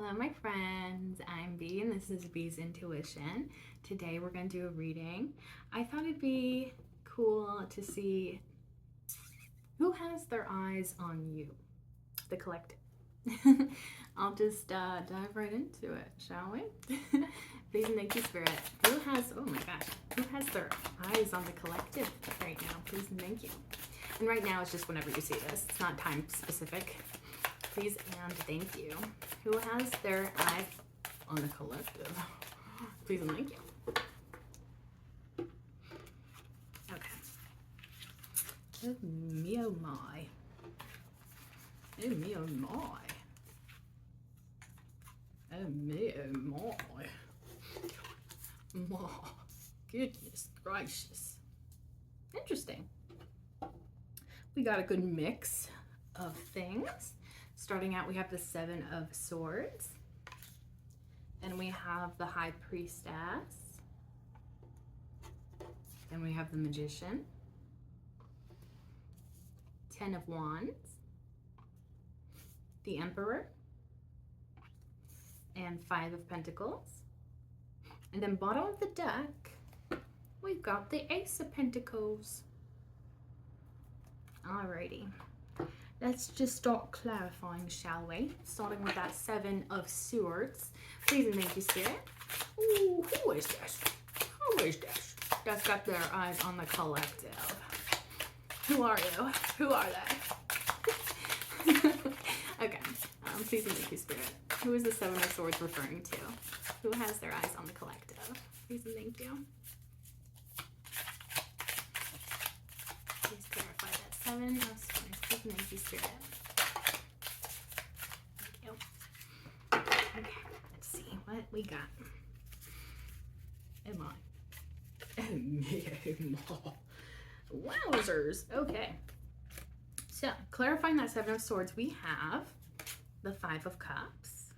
Hello, my friends. I'm Bee, and this is Bee's Intuition. Today, we're going to do a reading. I thought it'd be cool to see who has their eyes on you, the collective. I'll just dive right into it, shall we? Please and thank you, Spirit. Who has, oh my gosh, who has their eyes on the collective right now? Please and thank you. And right now, it's just whenever you see this. It's not time specific. Please and thank you. Who has their eyes on the collective? Please and thank you. Okay. Oh me, oh my. Oh me, oh my. Oh me, oh my. Oh, goodness gracious. Interesting. We got a good mix of things. Starting out, we have the Seven of Swords. And we have the High Priestess. And we have the Magician. Ten of Wands. The Emperor. And Five of Pentacles. And then bottom of the deck, we've got the Ace of Pentacles. Alrighty. Let's just start clarifying, shall we? Starting with that Seven of Swords. Please and thank you, Spirit. Ooh, who is this? Who is this? That's got their eyes on the collective. Who are you? Who are they? Okay. Please and thank you, Spirit. Who is the Seven of Swords referring to? Who has their eyes on the collective? Please and thank you. Please clarify that Seven of Swords. Please and thank you, Spirit. Thank you. Okay, let's see what we got. Am I? Wowzers. Okay. So, clarifying that Seven of Swords, we have the Five of Cups,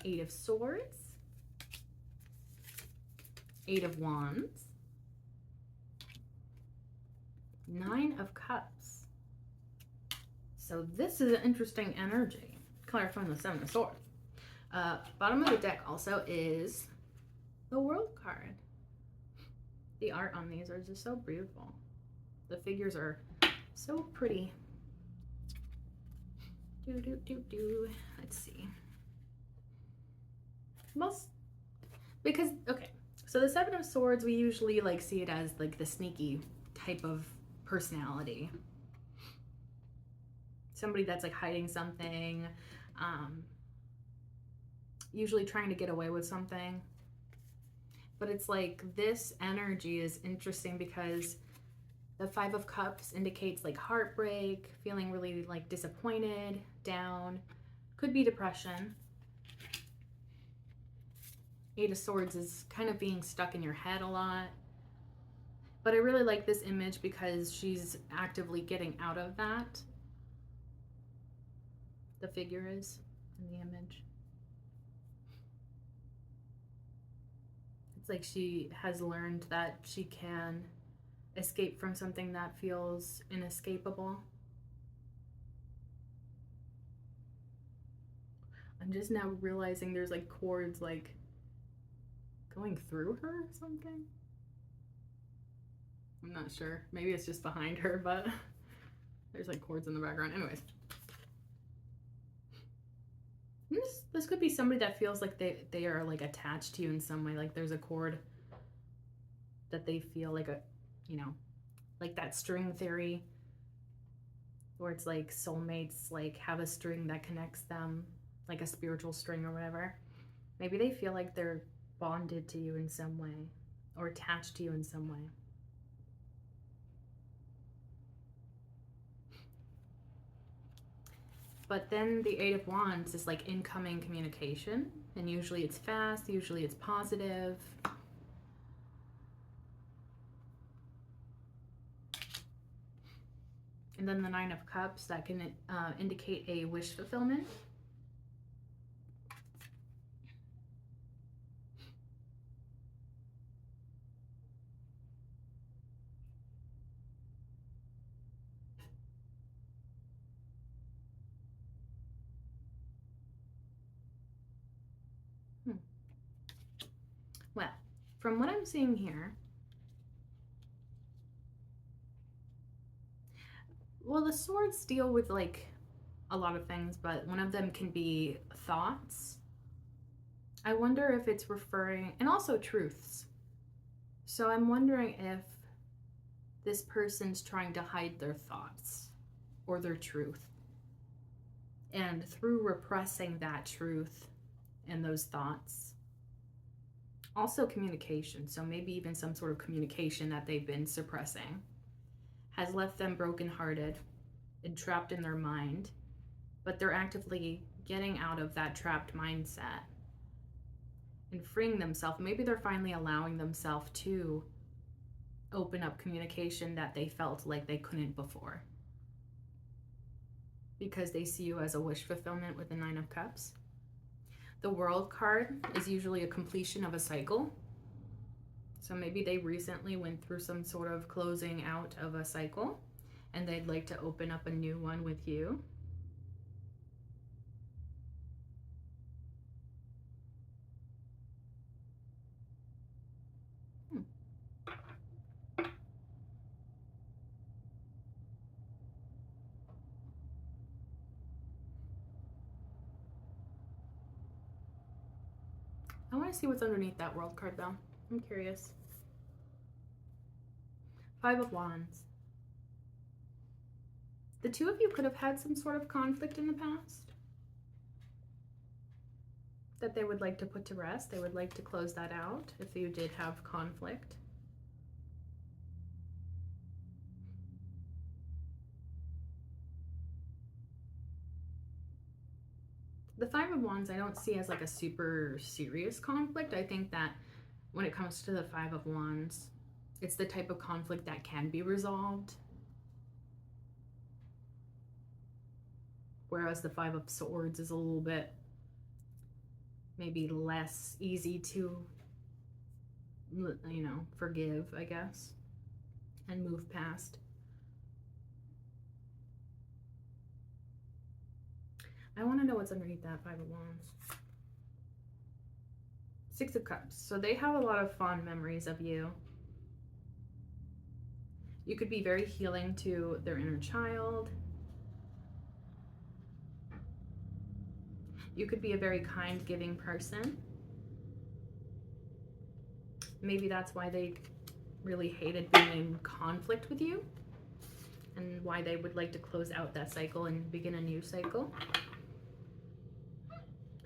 Eight of Swords, Eight of Wands, Nine of Cups. So this is an interesting energy. Clarifying the Seven of Swords. Bottom of the deck also is the World card. The art on these are just so beautiful. The figures are so pretty. Let's see. Because, okay, so the Seven of Swords, we usually like see it as like the sneaky type of personality. Somebody that's like hiding something, usually trying to get away with something. But it's like this energy is interesting because the Five of Cups indicates like heartbreak, feeling really like disappointed, down, could be depression. Eight of Swords is kind of being stuck in your head a lot. But I really like this image because she's actively getting out of that. The figure is in the image. It's like she has learned that she can escape from something that feels inescapable. I'm just now realizing there's like cords like going through her or something. I'm not sure. Maybe it's just behind her, but there's like cords in the background. Anyways. This could be somebody that feels like they are like attached to you in some way. Like there's a cord that they feel like like that string theory where it's like soulmates like have a string that connects them, like a spiritual string or whatever. Maybe they feel like they're bonded to you in some way or attached to you in some way. But then the Eight of Wands is like incoming communication, and usually it's fast, usually it's positive. And then the Nine of Cups, that can indicate a wish fulfillment. From what I'm seeing here, well, the swords deal with like a lot of things, but one of them can be thoughts. I wonder if it's referring, and also truths. So I'm wondering if this person's trying to hide their thoughts or their truth. And through repressing that truth and those thoughts, also communication, so maybe even some sort of communication that they've been suppressing, has left them brokenhearted and trapped in their mind, but they're actively getting out of that trapped mindset and freeing themselves. Maybe they're finally allowing themselves to open up communication that they felt like they couldn't before, because they see you as a wish fulfillment with the Nine of Cups. The World card is usually a completion of a cycle. So maybe they recently went through some sort of closing out of a cycle and they'd like to open up a new one with you. I want to see what's underneath that World card though. I'm curious. Five of Wands. The two of you could have had some sort of conflict in the past that they would like to put to rest. They would like to close that out if you did have conflict. The Five of Wands I don't see as like a super serious conflict. I think that when it comes to the Five of Wands, it's the type of conflict that can be resolved. Whereas the Five of Swords is a little bit maybe less easy to, you know, forgive, I guess, and move past. I want to know what's underneath that Five of Wands. Six of Cups. So they have a lot of fond memories of you. You could be very healing to their inner child. You could be a very kind, giving person. Maybe that's why they really hated being in conflict with you and why they would like to close out that cycle and begin a new cycle.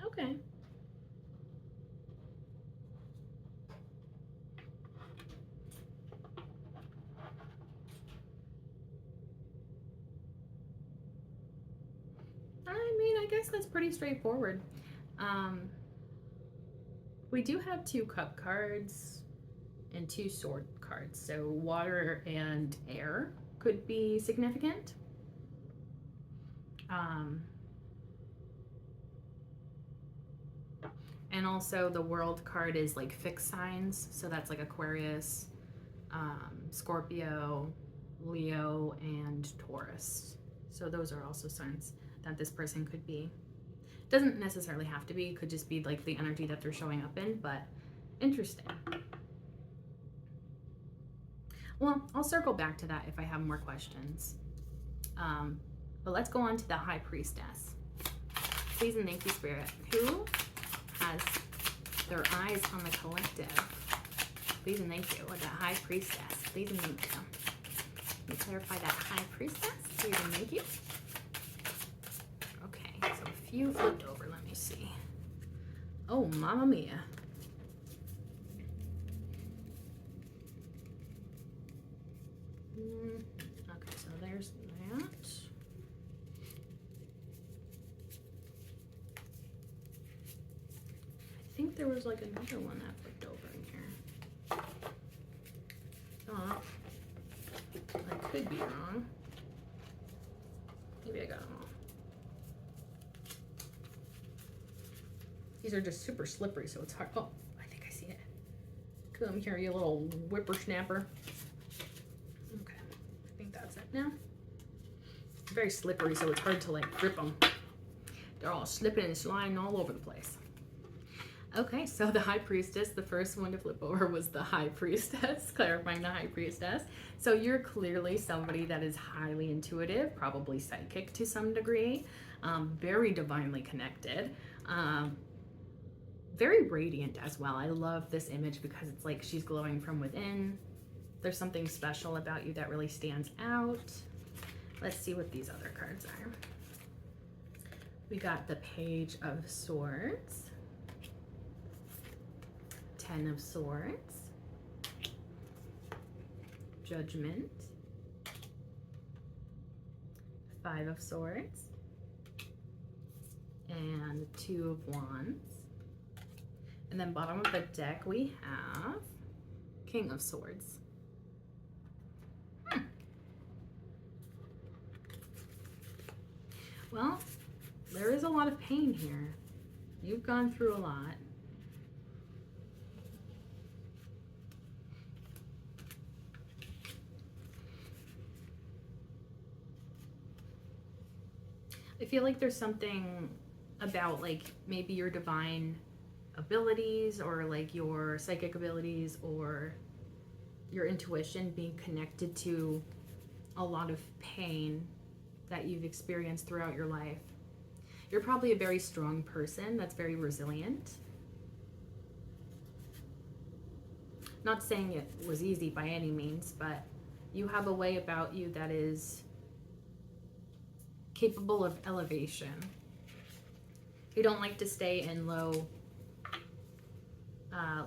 Okay. I mean, I guess that's pretty straightforward. We do have two cup cards and two sword cards, so water and air could be significant. And also the World card is like fixed signs, so that's like Aquarius, Scorpio, Leo, and Taurus. So those are also signs that this person could be. Doesn't necessarily have to be, it could just be like the energy that they're showing up in, but interesting. Well, I'll circle back to that if I have more questions. But let's go on to the High Priestess. Please and thank you, Spirit. Who has their eyes on the collective? Please and thank you. With that High Priestess. Please and thank you. Let me clarify that High Priestess. Please and thank you. Okay, so a few flipped over. Let me see. Oh, Mamma Mia. Okay, so there's that. I think there was like another one that flipped over in here. Oh, I could be wrong. Maybe I got them all. These are just super slippery, so it's hard. Oh, I think I see it. Come here, you little whippersnapper. Okay, I think that's it now. It's very slippery, so it's hard to like grip them. They're all slipping and sliding all over the place. Okay, so the High Priestess, the first one to flip over was the High Priestess, clarifying the High Priestess. So you're clearly somebody that is highly intuitive, probably psychic to some degree, very divinely connected, very radiant as well. I love this image because it's like she's glowing from within. There's something special about you that really stands out. Let's see what these other cards are. We got the Page of Swords, Ten of Swords, Judgment, Five of Swords, and Two of Wands. And then bottom of the deck we have King of Swords. Well, there is a lot of pain here. You've gone through a lot. I feel like there's something about like maybe your divine abilities or like your psychic abilities or your intuition being connected to a lot of pain that you've experienced throughout your life. You're probably a very strong person that's very resilient. Not saying it was easy by any means, but you have a way about you that is capable of elevation. You don't like to stay in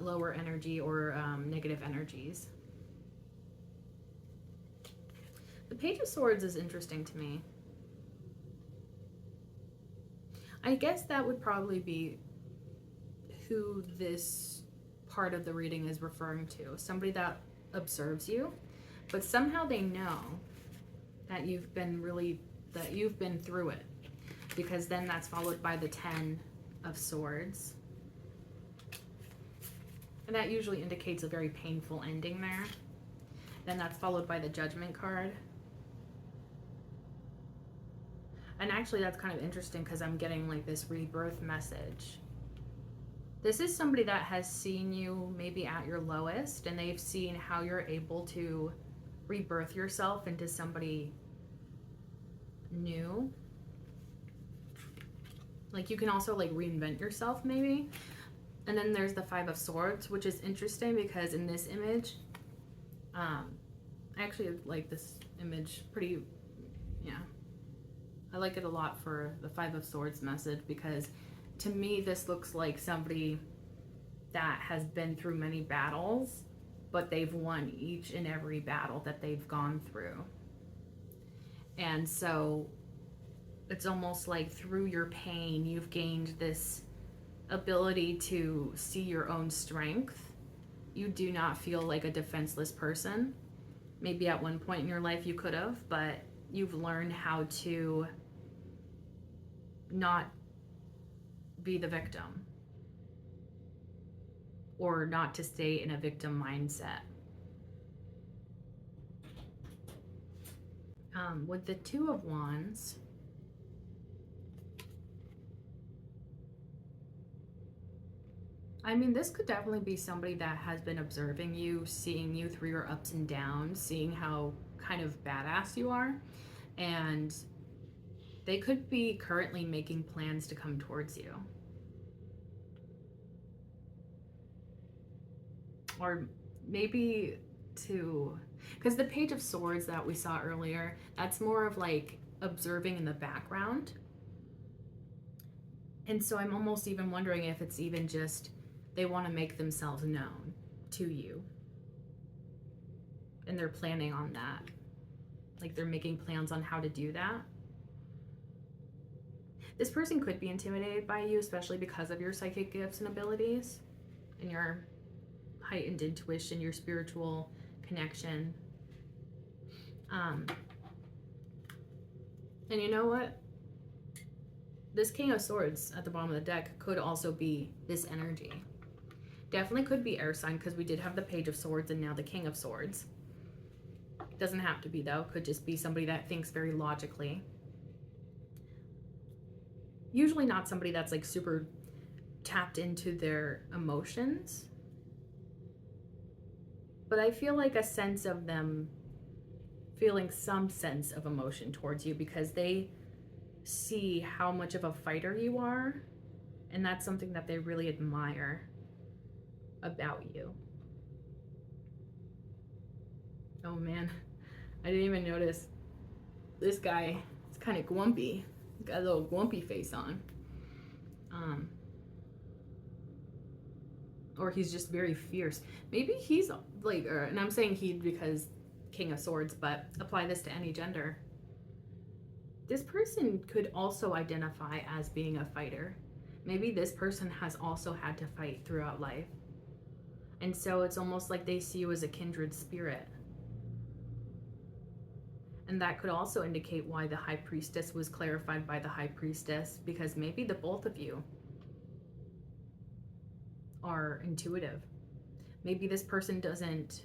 lower energy or negative energies. The Page of Swords is interesting to me. I guess that would probably be who this part of the reading is referring to. Somebody that observes you, but somehow they know that you've been through it, because then that's followed by the Ten of Swords. And that usually indicates a very painful ending there. Then that's followed by the Judgment card. And actually that's kind of interesting because I'm getting like this rebirth message. This is somebody that has seen you maybe at your lowest, and they've seen how you're able to rebirth yourself into somebody new. Like you can also like reinvent yourself maybe. And then there's the Five of Swords, which is interesting because in this image, I actually like this image pretty, yeah. I like it a lot for the Five of Swords message because to me this looks like somebody that has been through many battles, but they've won each and every battle that they've gone through. And so it's almost like through your pain, you've gained this ability to see your own strength. You do not feel like a defenseless person. Maybe at one point in your life you could have, but you've learned how to not be the victim or not to stay in a victim mindset. With the Two of Wands, I mean, this could definitely be somebody that has been observing you, seeing you through your ups and downs, seeing how kind of badass you are, and they could be currently making plans to come towards you. Or maybe because the Page of Swords that we saw earlier, that's more of like observing in the background. And so I'm almost even wondering if it's even just they want to make themselves known to you. And they're planning on that. Like they're making plans on how to do that. This person could be intimidated by you, especially because of your psychic gifts and abilities and your heightened intuition, your spiritual connection. And you know what? This King of Swords at the bottom of the deck could also be this energy. Definitely could be air sign because we did have the Page of Swords and now the King of Swords. Doesn't have to be though. Could just be somebody that thinks very logically. Usually not somebody that's like super tapped into their emotions. But I feel like a sense of them feeling some sense of emotion towards you because they see how much of a fighter you are, and that's something that they really admire about you. Oh man, I didn't even notice this guy is kind of grumpy. He's got a little grumpy face on. Or he's just very fierce. Maybe he's like, and I'm saying he because King of Swords, but apply this to any gender. This person could also identify as being a fighter. Maybe this person has also had to fight throughout life. And so it's almost like they see you as a kindred spirit. And that could also indicate why the High Priestess was clarified by the High Priestess, because maybe the both of you are intuitive. Maybe this person doesn't,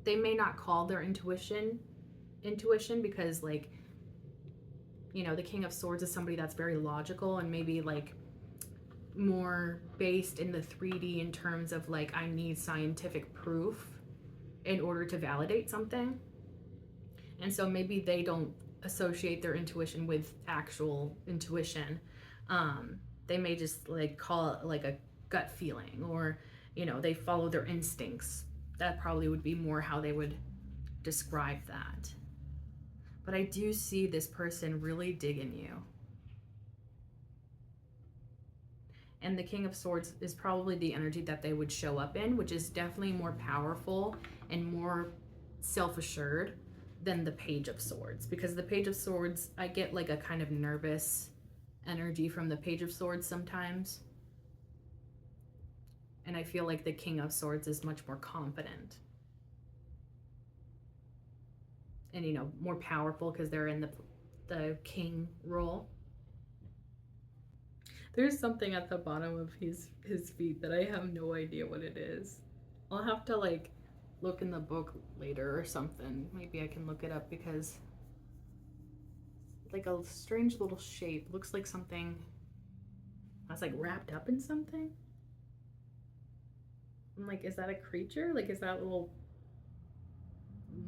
they may not call their intuition because, like, you know, the King of Swords is somebody that's very logical and maybe like more based in the 3D in terms of like, I need scientific proof in order to validate something. And so maybe they don't associate their intuition with actual intuition. They may just like call it like a gut feeling, or, you know, they follow their instincts. That probably would be more how they would describe that. But I do see this person really digging you. And the King of Swords is probably the energy that they would show up in, which is definitely more powerful and more self-assured than the Page of Swords. Because the Page of Swords, I get like a kind of nervous energy from the Page of Swords sometimes. And I feel like the King of Swords is much more confident. And, you know, more powerful because they're in the king role. There's something at the bottom of his feet that I have no idea what it is. I'll have to like look in the book later or something. Maybe I can look it up because like a strange little shape. Looks like something that's like wrapped up in something. I'm like, is that a creature? Like, is that a little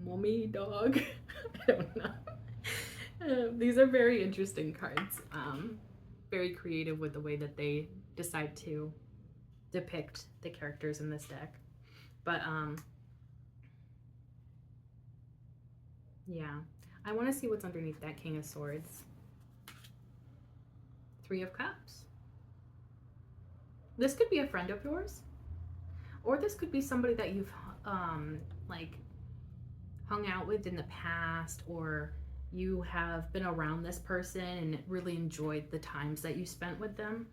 mummy dog? I don't know. These are very interesting cards. Very creative with the way that they decide to depict the characters in this deck. But yeah, I want to see what's underneath that King of Swords. 3 of Cups. This could be a friend of yours, or this could be somebody that you've like hung out with in the past, or you have been around this person and really enjoyed the times that you spent with them.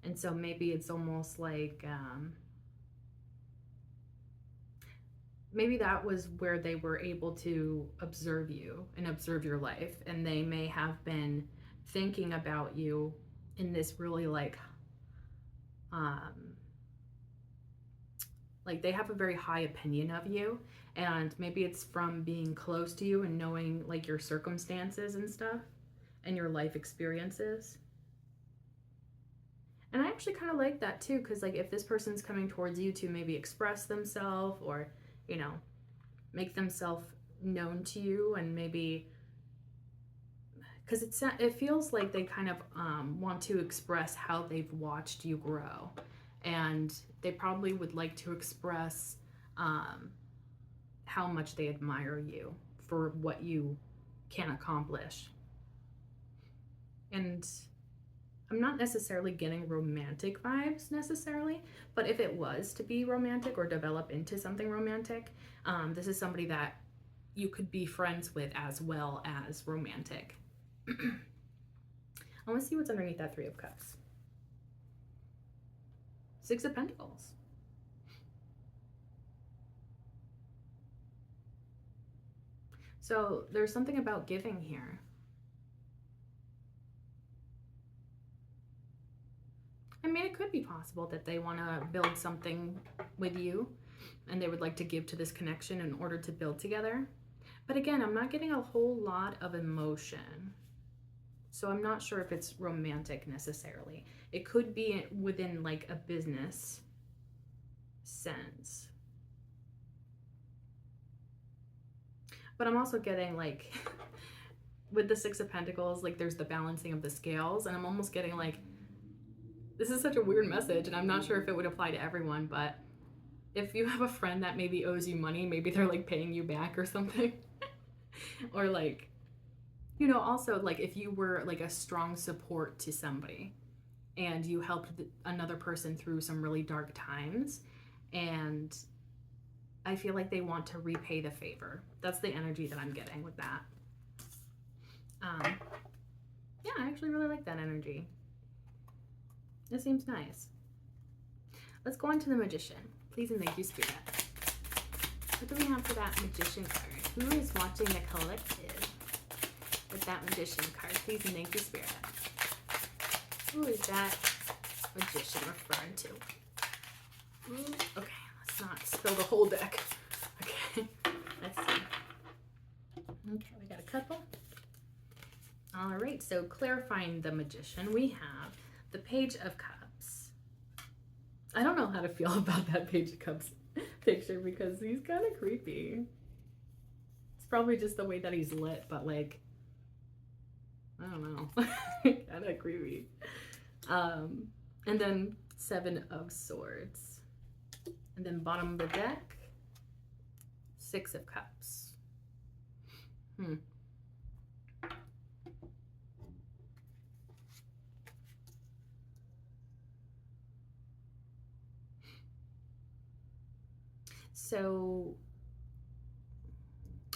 And so maybe it's almost like maybe that was where they were able to observe you and observe your life, and they may have been thinking about you in this really like they have a very high opinion of you, and maybe it's from being close to you and knowing like your circumstances and stuff and your life experiences. And I actually kind of like that too, because like if this person's coming towards you to maybe express themselves or, you know, make themselves known to you, and maybe because it feels like they kind of want to express how they've watched you grow, and they probably would like to express how much they admire you for what you can accomplish. And I'm not necessarily getting romantic vibes necessarily, but if it was to be romantic or develop into something romantic, this is somebody that you could be friends with as well as romantic. I want to see what's underneath that 3 of Cups. 6 of Pentacles. So there's something about giving here. I mean, it could be possible that they want to build something with you and they would like to give to this connection in order to build together. But again, I'm not getting a whole lot of emotion. So I'm not sure if it's romantic necessarily. It could be within like a business sense. But I'm also getting like with the Six of Pentacles, like there's the balancing of the scales, and I'm almost getting like, this is such a weird message, and I'm not sure if it would apply to everyone, but if you have a friend that maybe owes you money, maybe they're like paying you back or something. Or like, you know, also like if you were like a strong support to somebody and you helped another person through some really dark times, and I feel like they want to repay the favor. That's the energy that I'm getting with that. Yeah, I actually really like that energy. It seems nice. Let's go on to the Magician. Please and thank you, Spirit. What do we have for that Magician card? Who is watching the collective with that Magician card? Please and thank you, Spirit. Who is that Magician referring to? Okay, let's not spill the whole deck. Okay, let's see. Okay, we got a couple. All right, so clarifying the Magician, we have the Page of Cups. I don't know how to feel about that Page of Cups picture because he's kind of creepy. It's probably just the way that he's lit, but like, I don't know, kind of creepy. And then Seven of Swords. And then bottom of the deck, Six of Cups. So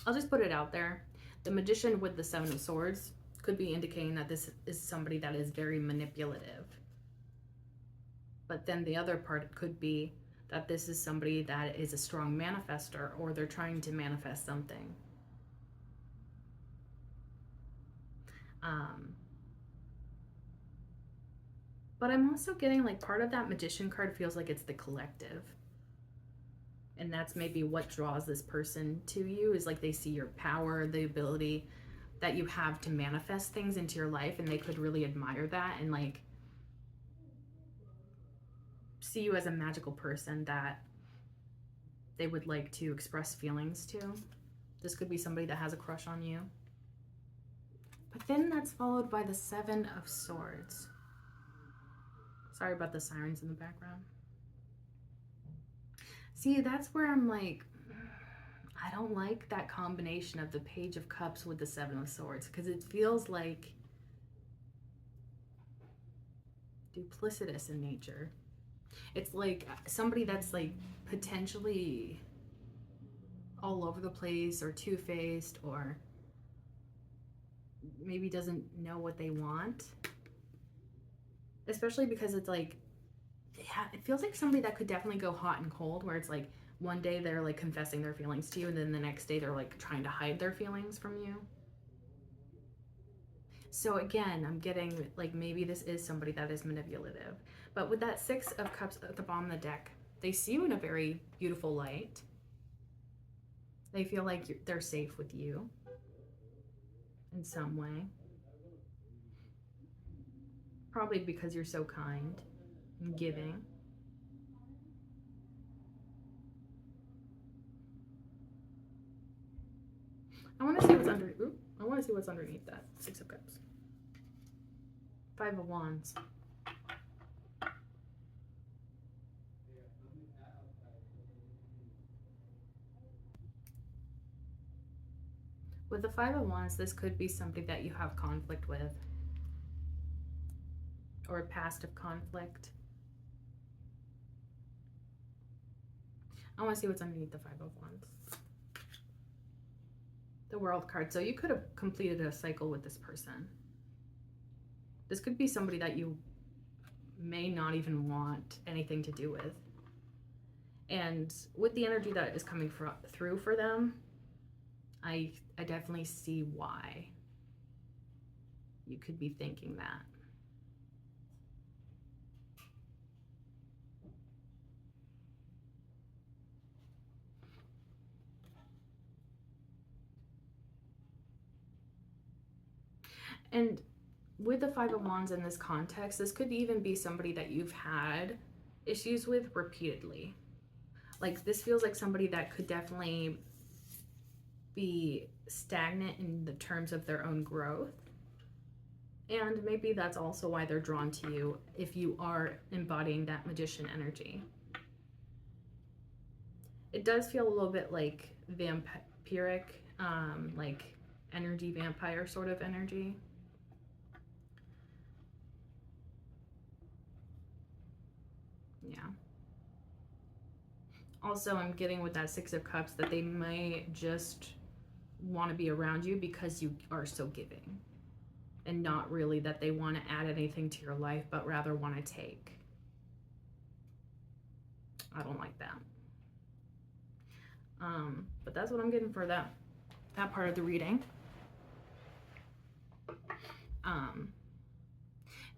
I'll just put it out there. The Magician with the Seven of Swords could be indicating that this is somebody that is very manipulative. But then the other part could be that this is somebody that is a strong manifester, or they're trying to manifest something. But I'm also getting like part of that Magician card feels like it's the collective. And that's maybe what draws this person to you, is like they see your power, the ability that you have to manifest things into your life, and they could really admire that and like see you as a magical person that they would like to express feelings to. This could be somebody that has a crush on you. But then that's followed by the Seven of Swords. Sorry about the sirens in the background. See, that's where I'm like, I don't like that combination of the Page of Cups with the Seven of Swords, because it feels like duplicitous in nature. It's like somebody that's like potentially all over the place, or two-faced, or maybe doesn't know what they want. Especially because it's like, it feels like somebody that could definitely go hot and cold, where it's like one day they're like confessing their feelings to you, and then the next day they're like trying to hide their feelings from you. So again, I'm getting like maybe this is somebody that is manipulative. But with that Six of Cups at the bottom of the deck, they see you in a very beautiful light. They feel like they're safe with you in some way. Probably because you're so kind and giving. I want to see what's under. I want to see what's underneath that Six of Cups. Five of Wands. With the Five of Wands, this could be somebody that you have conflict with, or a past of conflict. I want to see what's underneath the Five of Wands. The World card. So you could have completed a cycle with this person. This could be somebody that you may not even want anything to do with. And with the energy that is coming through for them, I definitely see why you could be thinking that. And with the Five of Wands in this context, this could even be somebody that you've had issues with repeatedly. Like, this feels like somebody that could definitely be stagnant in the terms of their own growth. And maybe that's also why they're drawn to you if you are embodying that magician energy. It does feel a little bit like vampiric, like energy vampire sort of energy. Yeah. Also, I'm getting with that Six of Cups that they may just want to be around you because you are so giving, and not really that they want to add anything to your life, but rather want to take. I don't like that. But that's what I'm getting for that part of the reading.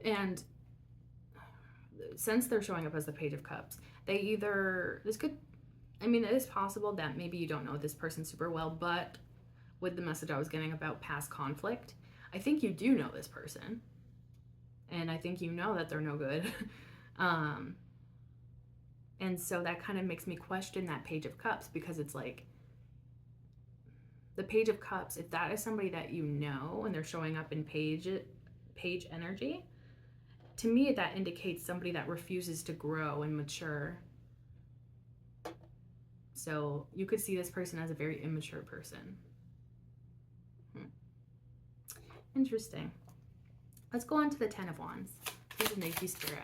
And since they're showing up as the Page of Cups, they either, this could, I mean, it is possible that maybe you don't know this person super well, but with the message I was getting about past conflict, I think you do know this person. And I think you know that they're no good. And so that kind of makes me question that Page of Cups, because it's like, the Page of Cups, if that is somebody that you know and they're showing up in page energy, to me that indicates somebody that refuses to grow and mature. So you could see this person as a very immature person. Interesting. Let's go on to the Ten of Wands. Please and thank you, Spirit.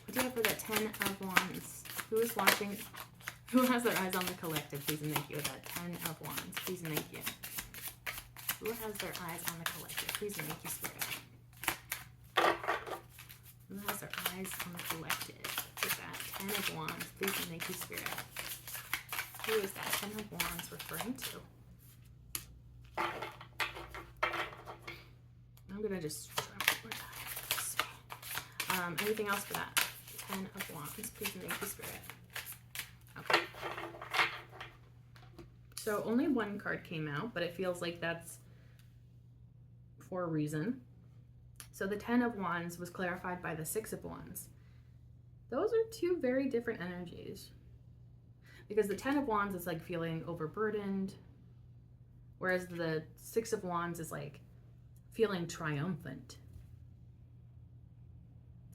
What do you have for the Ten of Wands? Who is watching? Who has their eyes on the collective? Please and thank you. That Ten of Wands. Please and thank you. Who has their eyes on the collective? Please and thank you, Spirit. Who has their eyes on the collective? With that Ten of Wands. Please and thank you, Spirit. Who is that Ten of Wands referring to? I'm gonna just anything else for that? Ten of Wands. Please and thank you, Spirit. Okay. So only one card came out, but it feels like that's for a reason. So the Ten of Wands was clarified by the Six of Wands. Those are two very different energies. Because the Ten of Wands is like feeling overburdened, whereas the Six of Wands is like feeling triumphant.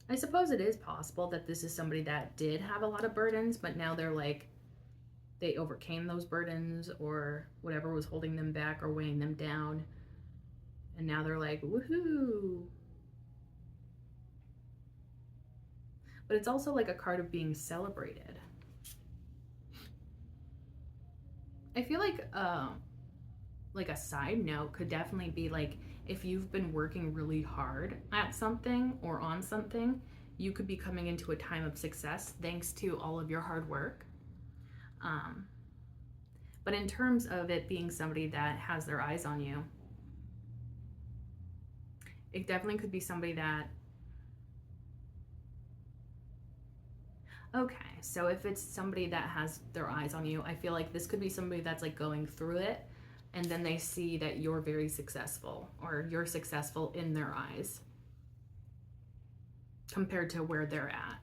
I suppose it is possible that this is somebody that did have a lot of burdens, but now they're like, they overcame those burdens or whatever was holding them back or weighing them down. And now they're like, woohoo. But it's also like a card of being celebrated. I feel like a side note could definitely be like, if you've been working really hard at something or on something, you could be coming into a time of success thanks to all of your hard work. But in terms of it being somebody that has their eyes on you, it definitely could be somebody that, okay, so if it's somebody that has their eyes on you, I feel like this could be somebody that's like going through it, and then they see that you're very successful, or you're successful in their eyes compared to where they're at.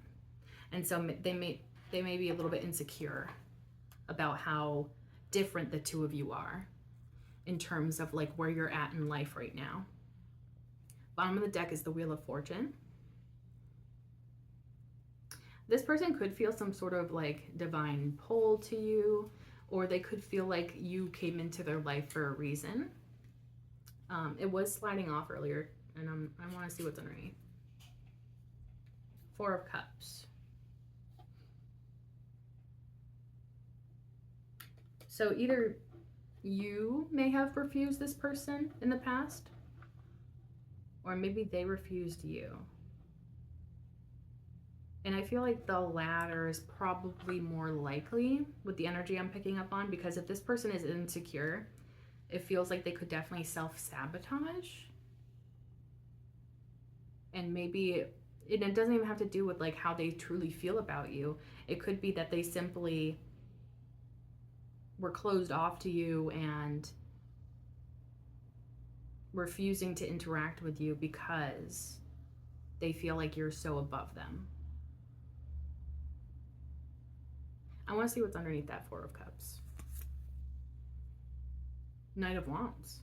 And so they may be a little bit insecure about how different the two of you are in terms of like where you're at in life right now. Bottom of the deck is the Wheel of Fortune. This person could feel some sort of like divine pull to you, or they could feel like you came into their life for a reason. It was sliding off earlier, and I want to see what's underneath. Four of Cups. So either you may have refused this person in the past, or maybe they refused you. And I feel like the latter is probably more likely with the energy I'm picking up on, because if this person is insecure, it feels like they could definitely self-sabotage. And maybe it doesn't even have to do with like how they truly feel about you. It could be that they simply were closed off to you and refusing to interact with you because they feel like you're so above them. I want to see what's underneath that Four of Cups. Knight of Wands.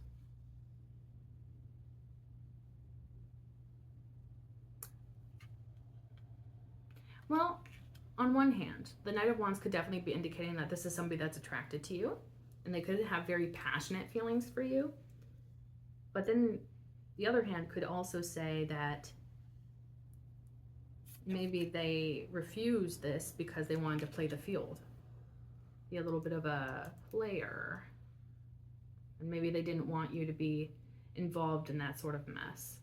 Well, on one hand, the Knight of Wands could definitely be indicating that this is somebody that's attracted to you, and they could have very passionate feelings for you. But then the other hand could also say that maybe they refused this because they wanted to play the field, be a little bit of a player, and maybe they didn't want you to be involved in that sort of mess.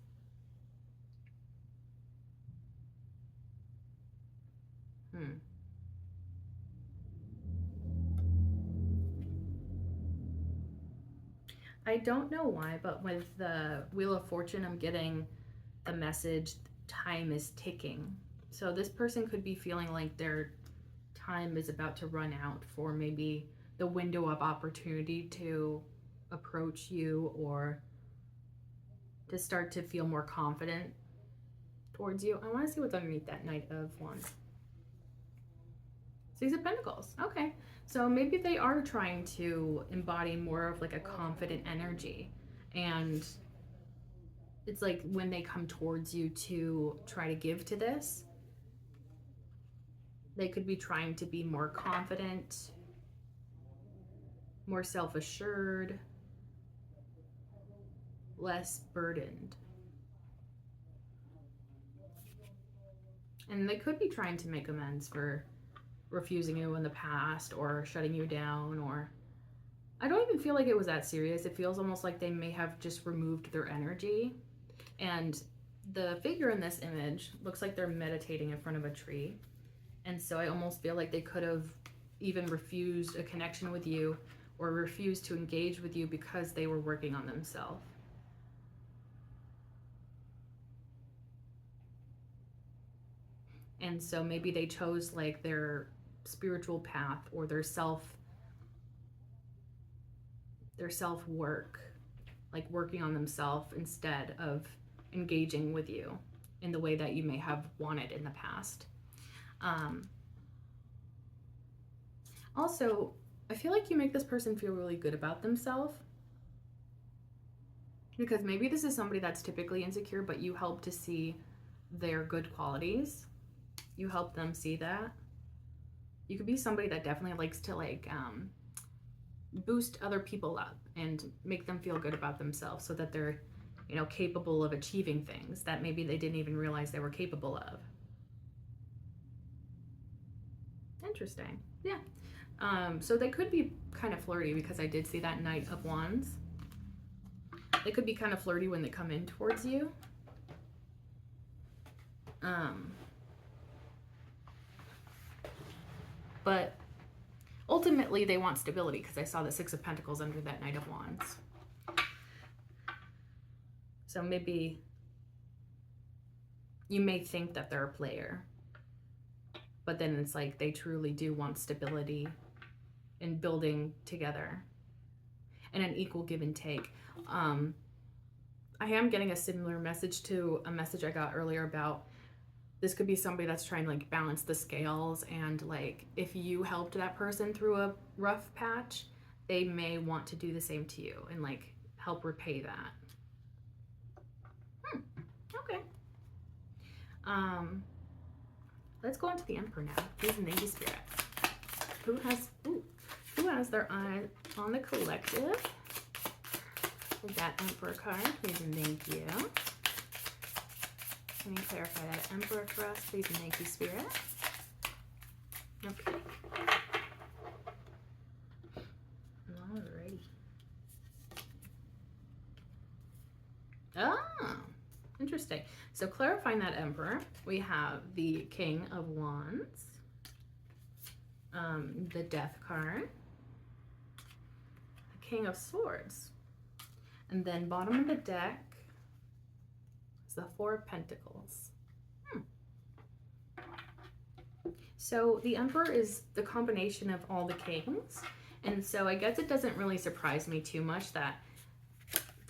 I don't know why, but with the Wheel of Fortune, I'm getting the message, time is ticking. So this person could be feeling like their time is about to run out for maybe the window of opportunity to approach you or to start to feel more confident towards you. I want to see what's underneath that Knight of Wands. Six of Pentacles. Okay. So maybe they are trying to embody more of like a confident energy. And it's like when they come towards you to try to give to this, they could be trying to be more confident, more self-assured, less burdened. And they could be trying to make amends for refusing you in the past or shutting you down, or I don't even feel like it was that serious. It feels almost like they may have just removed their energy. And the figure in this image looks like they're meditating in front of a tree. And so I almost feel like they could have even refused a connection with you or refused to engage with you because they were working on themselves. And so maybe they chose like their spiritual path or their self-work, like working on themselves instead of engaging with you in the way that you may have wanted in the past. Also, I feel like you make this person feel really good about themselves, because maybe this is somebody that's typically insecure, but you help to see their good qualities. You help them see that. You could be somebody that definitely likes to like boost other people up and make them feel good about themselves so that they're, you know, capable of achieving things that maybe they didn't even realize they were capable of. Interesting. Yeah. So they could be kind of flirty, because I did see that Knight of Wands. They could be kind of flirty when they come in towards you. But ultimately they want stability, because I saw the Six of Pentacles under that Knight of Wands. So maybe you may think that they're a player, but then it's like they truly do want stability and building together and an equal give and take. I am getting a similar message to a message I got earlier about this could be somebody that's trying to like balance the scales, and like if you helped that person through a rough patch, they may want to do the same to you and like help repay that. Okay. Let's go on to the Emperor now. Please and thank you, Spirit. Who has their eye on the collective? We got Emperor card. Please and thank you. Can you clarify that Emperor for us, please and thank you, Spirit? Okay. Alrighty. Oh, interesting. So clarifying that Emperor, we have the King of Wands, the Death card, the King of Swords, and then bottom of the deck is the Four of Pentacles. So the Emperor is the combination of all the kings, and so I guess it doesn't really surprise me too much that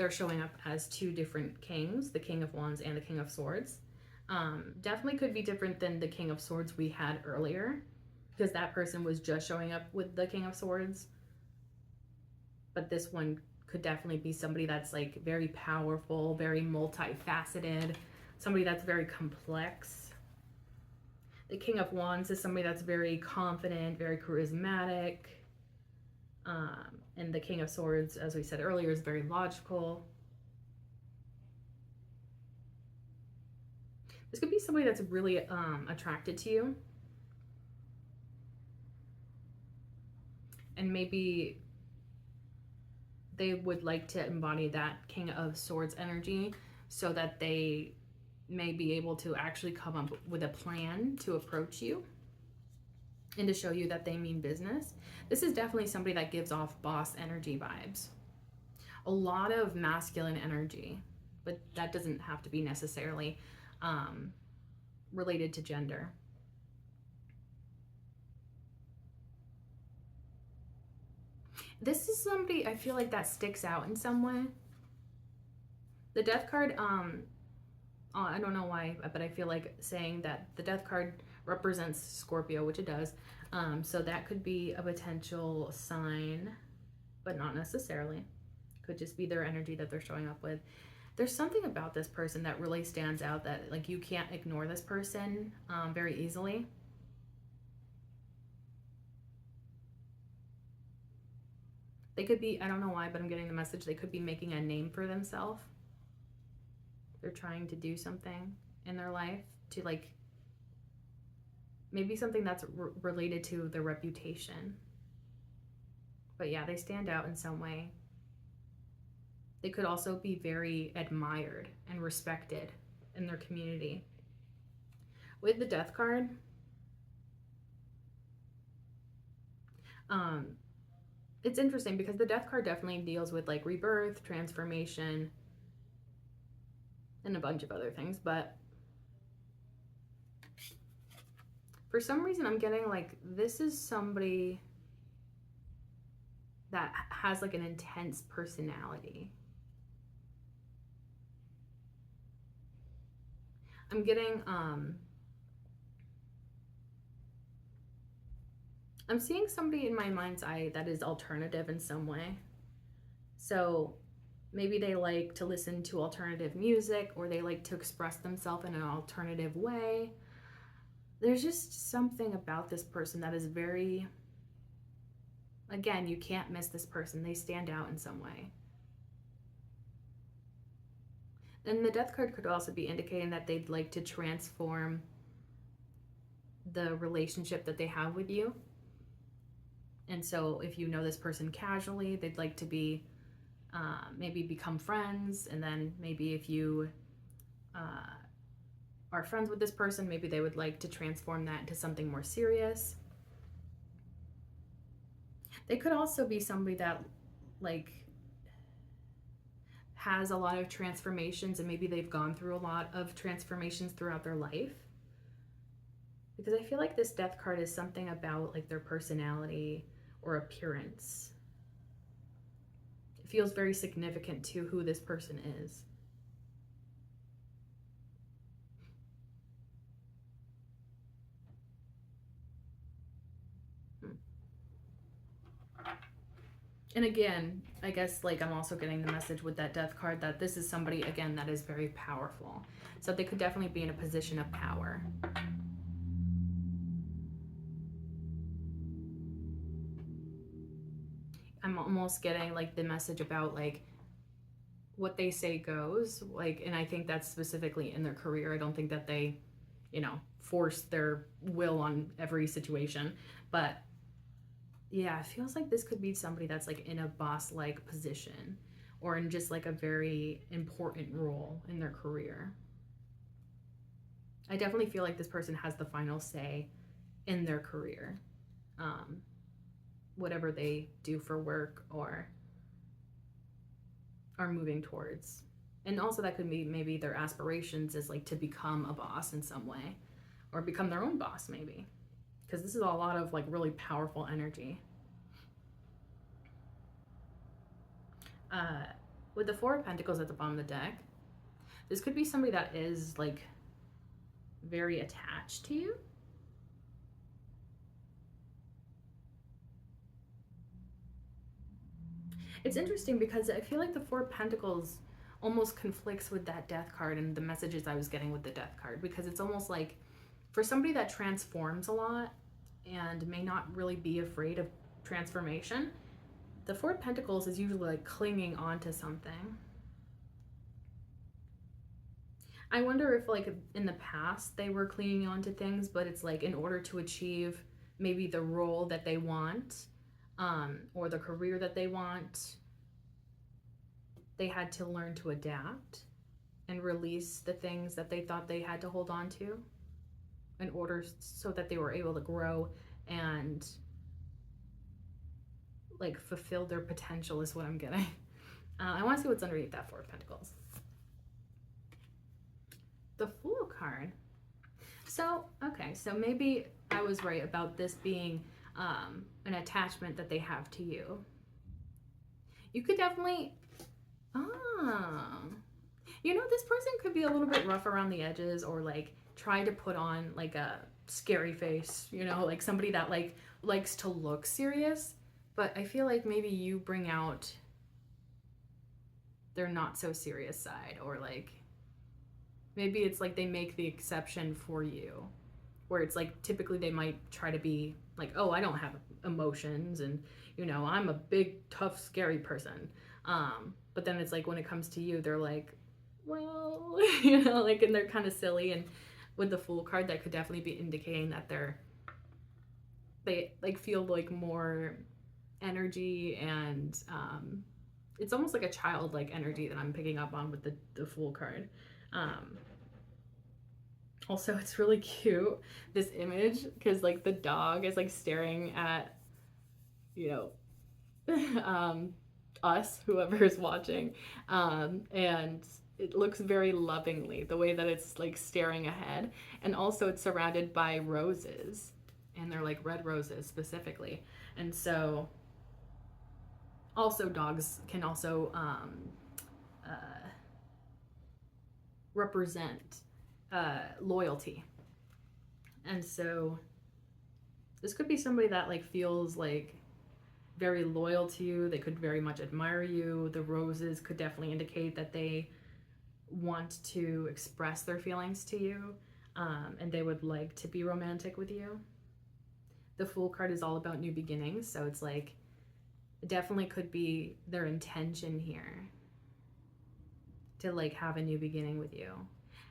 they're showing up as two different kings, the King of Wands and the King of Swords. Definitely could be different than the King of Swords we had earlier, because that person was just showing up with the King of Swords. But this one could definitely be somebody that's like very powerful, very multifaceted, somebody that's very complex. The King of Wands is somebody that's very confident, very charismatic. And the King of Swords, as we said earlier, is very logical. This could be somebody that's really attracted to you. And maybe they would like to embody that King of Swords energy so that they may be able to actually come up with a plan to approach you and to show you that they mean business. This is definitely somebody that gives off boss energy vibes. A lot of masculine energy, but that doesn't have to be necessarily related to gender. This is somebody I feel like that sticks out in some way. The Death card, I don't know why, but I feel like saying that the Death card represents Scorpio, which it does. So that could be a potential sign, but not necessarily. Could just be their energy that they're showing up with. There's something about this person that really stands out, that like you can't ignore this person very easily. They could be, I don't know why, but I'm getting the message, they could be making a name for themselves. They're trying to do something in their life to like, maybe something that's related to their reputation. But yeah, they stand out in some way. They could also be very admired and respected in their community. With the Death card, it's interesting because the Death card definitely deals with like rebirth, transformation, and a bunch of other things, but for some reason I'm getting like this is somebody that has like an intense personality. I'm getting I'm seeing somebody in my mind's eye that is alternative in some way. So maybe they like to listen to alternative music, or they like to express themselves in an alternative way. There's just something about this person that is very, again, you can't miss this person. They stand out in some way. And the Death card could also be indicating that they'd like to transform the relationship that they have with you. And so if you know this person casually, they'd like to be maybe become friends. And then maybe if you are friends with this person, maybe they would like to transform that into something more serious. They could also be somebody that like has a lot of transformations, and maybe they've gone through a lot of transformations throughout their life. Because I feel like this Death card is something about like their personality or appearance. It feels very significant to who this person is. And again, I guess like I'm also getting the message with that Death card that this is somebody, again, that is very powerful. So they could definitely be in a position of power. I'm almost getting like the message about like what they say goes, like, and I think that's specifically in their career. I don't think that they, force their will on every situation, but yeah, it feels like this could be somebody that's like in a boss-like position, or in just like a very important role in their career. I definitely feel like this person has the final say in their career. Whatever they do for work or are moving towards. And also that could be maybe their aspirations is like to become a boss in some way, or become their own boss maybe, because this is a lot of like really powerful energy. With the Four of Pentacles at the bottom of the deck, this could be somebody that is like very attached to you. It's interesting because I feel like the Four of Pentacles almost conflicts with that Death card and the messages I was getting with the Death card, because it's almost like for somebody that transforms a lot and may not really be afraid of transformation, the Four of Pentacles is usually like clinging onto something. I wonder if like in the past they were clinging onto things, but it's like in order to achieve maybe the role that they want, or the career that they want, they had to learn to adapt and release the things that they thought they had to hold on to in order so that they were able to grow and like fulfill their potential is what I'm getting. I want to see what's underneath that Four of Pentacles. The Fool card. So, okay, so maybe I was right about this being an attachment that they have to you. You could definitely, you know, this person could be a little bit rough around the edges, or like try to put on like a scary face, you know, like somebody that like likes to look serious, but I feel like maybe you bring out their not so serious side, or like maybe it's like they make the exception for you, where it's like typically they might try to be like, oh, I don't have emotions, and you know, I'm a big tough scary person, but then it's like when it comes to you, they're like, well, you know, like, and they're kind of silly. And with the Fool card, that could definitely be indicating that they like feel like more energy, and it's almost like a childlike energy that I'm picking up on with the Fool card. Also, it's really cute, this image, because like the dog is like staring at, you know, us, whoever is watching, and it looks very lovingly, the way that it's like staring ahead. And also it's surrounded by roses, and they're like red roses specifically. And so also dogs can also represent loyalty. And so this could be somebody that like feels like very loyal to you. They could very much admire you. The roses could definitely indicate that they want to express their feelings to you, and they would like to be romantic with you. The Fool card is all about new beginnings, so it's like it definitely could be their intention here to like have a new beginning with you.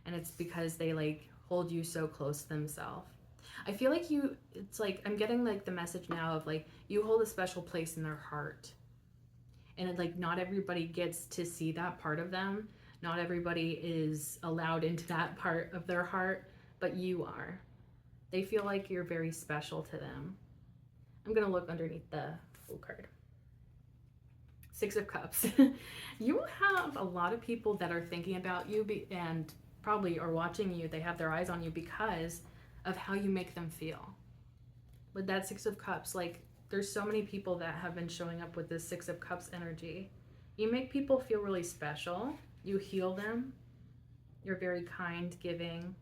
And it's because they like hold you so close to themselves. I feel like it's like I'm getting like the message now of like you hold a special place in their heart, and like not everybody gets to see that part of them. Not everybody is allowed into that part of their heart, but you are. They feel like you're very special to them. I'm gonna look underneath the Fool card. Six of Cups. You have a lot of people that are thinking about you and probably are watching you. They have their eyes on you because of how you make them feel. With that Six of Cups, like there's so many people that have been showing up with this Six of Cups energy. You make people feel really special. You heal them. You're very kind, giving.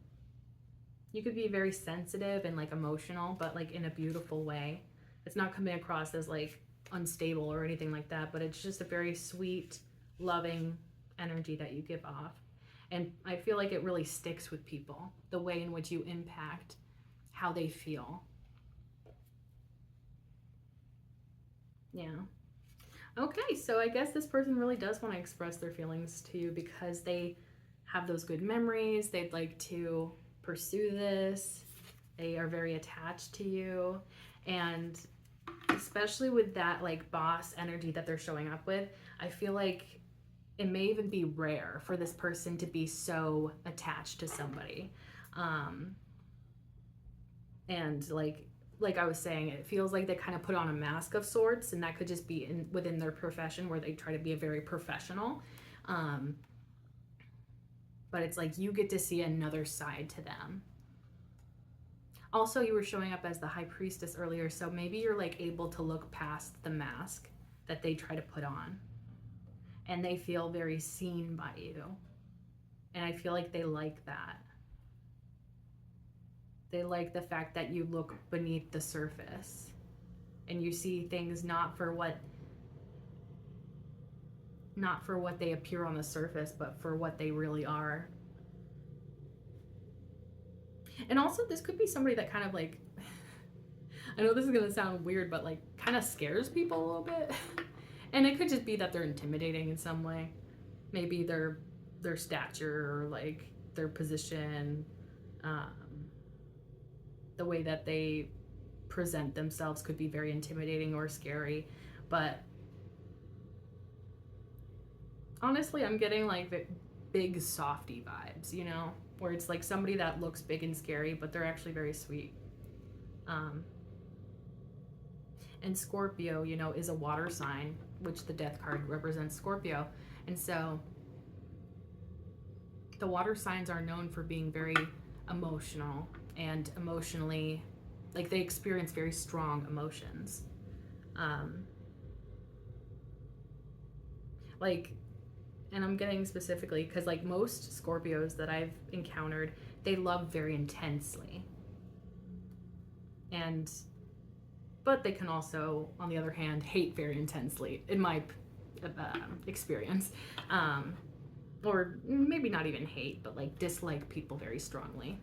You could be very sensitive and like emotional, but like in a beautiful way. It's not coming across as like unstable or anything like that, but it's just a very sweet, loving energy that you give off. And I feel like it really sticks with people, the way in which you impact how they feel. Yeah. Okay, so I guess this person really does want to express their feelings to you because they have those good memories. They'd like to pursue this. They are very attached to you. And especially with that like boss energy that they're showing up with, I feel like it may even be rare for this person to be so attached to somebody. And like I was saying, it feels like they kind of put on a mask of sorts, and that could just be within their profession where they try to be a very professional. But it's like you get to see another side to them. Also, you were showing up as the High Priestess earlier, so maybe you're like able to look past the mask that they try to put on. and they feel very seen by you. And I feel like they like that. They like the fact that you look beneath the surface and you see things not for what they appear on the surface, but for what they really are. And also, this could be somebody that kind of like, I know this is gonna sound weird, but like kind of scares people a little bit. And it could just be that they're intimidating in some way. Maybe their stature, or like their position, the way that they present themselves could be very intimidating or scary. But honestly, I'm getting like big softy vibes, you know, where it's like somebody that looks big and scary, but they're actually very sweet. And Scorpio, you know, is a water sign, which the death card represents Scorpio. And so the water signs are known for being very emotional and emotionally, like they experience very strong emotions. Like, and I'm getting specifically because like most Scorpios that I've encountered, they love very intensely. But they can also, on the other hand, hate very intensely, in my experience. Or maybe not even hate, but like dislike people very strongly.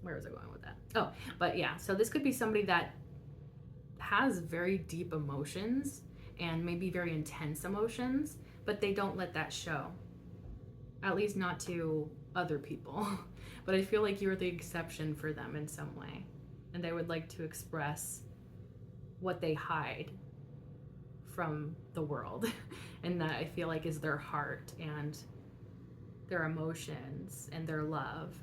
Where was I going with that? Oh, but yeah, so this could be somebody that has very deep emotions and maybe very intense emotions, but they don't let that show. At least not to other people. But I feel like you're the exception for them in some way. And they would like to express what they hide from the world. And that I feel like is their heart and their emotions and their love.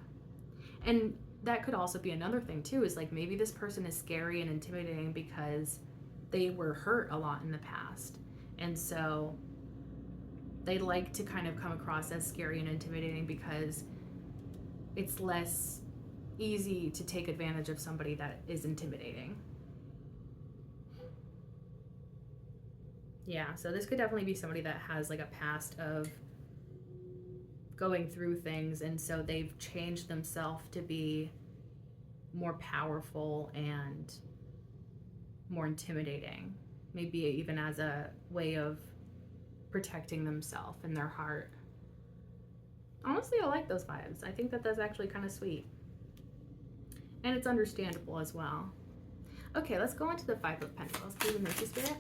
And that could also be another thing too, is like maybe this person is scary and intimidating because they were hurt a lot in the past. And so they like to kind of come across as scary and intimidating because it's less easy to take advantage of somebody that is intimidating. Yeah, so this could definitely be somebody that has like a past of going through things, and so they've changed themselves to be more powerful and more intimidating, maybe even as a way of protecting themselves and their heart. Honestly, I like those vibes. I think that that's actually kind of sweet. And it's understandable as well. Okay, let's go on to the Five of Pentacles. Please and Mercy Spirit.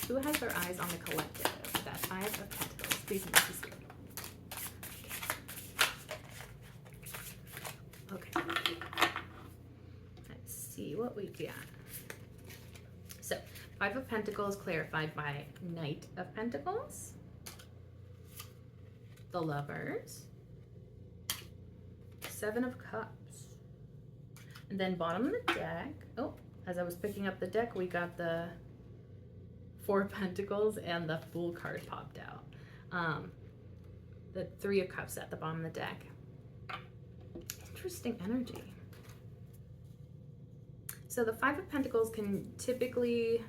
Who has their eyes on the collective? That Five of Pentacles. Please and Mercy Spirit. Okay. Let's see what we got. So, Five of Pentacles clarified by Knight of Pentacles, the Lovers, Seven of Cups, and then bottom of the deck, oh, as I was picking up the deck, we got the Four of Pentacles and the Fool card popped out. The Three of Cups at the bottom of the deck. Interesting energy. So the Five of Pentacles can typically